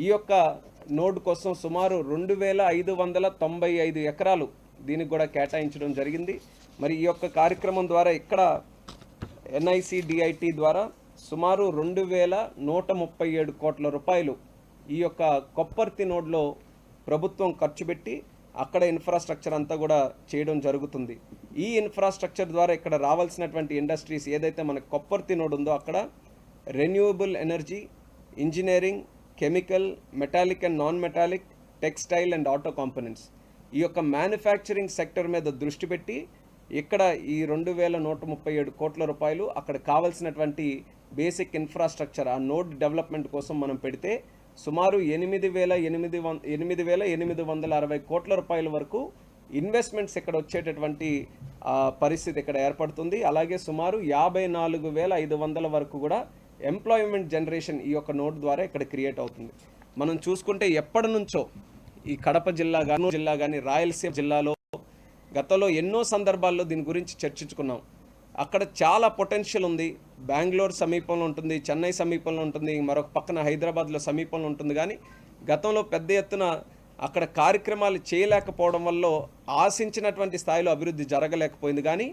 ఈ యొక్క నోడ్ కోసం సుమారు 2595 ఎకరాలు దీనికి కూడా కేటాయించడం జరిగింది. మరి ఈ యొక్క కార్యక్రమం ద్వారా ఇక్కడ NICDIT ద్వారా సుమారు 2137 కోట్ల రూపాయలు ఈ యొక్క కొప్పర్తి నోడ్లో ప్రభుత్వం ఖర్చు పెట్టి అక్కడ ఇన్ఫ్రాస్ట్రక్చర్ అంతా కూడా చేయడం జరుగుతుంది. ఈ ఇన్ఫ్రాస్ట్రక్చర్ ద్వారా ఇక్కడ రావాల్సినటువంటి ఇండస్ట్రీస్ ఏదైతే మనకు కొప్పర్తి నోడ్ ఉందో అక్కడ renewable energy, engineering, chemical, metallic and non metallic, textile and auto components ఈ యొక్క మ్యానుఫ్యాక్చరింగ్ సెక్టర్ మీద దృష్టి పెట్టి ఇక్కడ ఈ 2137 కోట్ల రూపాయలు అక్కడ కావాల్సినటువంటి బేసిక్ ఇన్ఫ్రాస్ట్రక్చర్ ఆ నోడ్ డెవలప్మెంట్ కోసం మనం పెడితే సుమారు 8,860 కోట్ల రూపాయల వరకు ఇన్వెస్ట్మెంట్స్ ఇక్కడ వచ్చేటటువంటి పరిస్థితి ఇక్కడ ఏర్పడుతుంది. అలాగే సుమారు 54,500 వరకు కూడా ఎంప్లాయ్మెంట్ జనరేషన్ ఈ యొక్క నోడ్ ద్వారా ఇక్కడ క్రియేట్ అవుతుంది. మనం చూసుకుంటే ఎప్పటి నుంచో ఈ కడప జిల్లా కానీ రాయలసీమ జిల్లాలో గతంలో ఎన్నో సందర్భాల్లో దీని గురించి చర్చించుకున్నాం. అక్కడ చాలా పొటెన్షియల్ ఉంది. బెంగళూరు సమీపంలో ఉంటుంది, చెన్నై సమీపంలో ఉంటుంది, మరొక పక్కన హైదరాబాద్లో సమీపంలో ఉంటుంది. కానీ గతంలో పెద్ద ఎత్తున అక్కడ కార్యక్రమాలు చేయలేకపోవడం వల్ల ఆశించినటువంటి స్థాయిలో అభివృద్ధి జరగలేకపోయింది. కానీ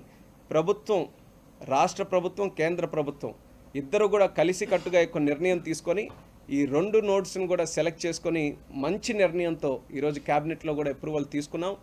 ప్రభుత్వం, రాష్ట్ర ప్రభుత్వం, కేంద్ర ప్రభుత్వం ఇద్దరు కూడా కలిసికట్టుగా ఒక నిర్ణయం తీసుకొని ఈ 2 నోడ్స్ని కూడా సెలెక్ట్ చేసుకొని మంచి నిర్ణయంతో ఈరోజు క్యాబినెట్లో కూడా అప్రూవల్ తీసుకున్నాం.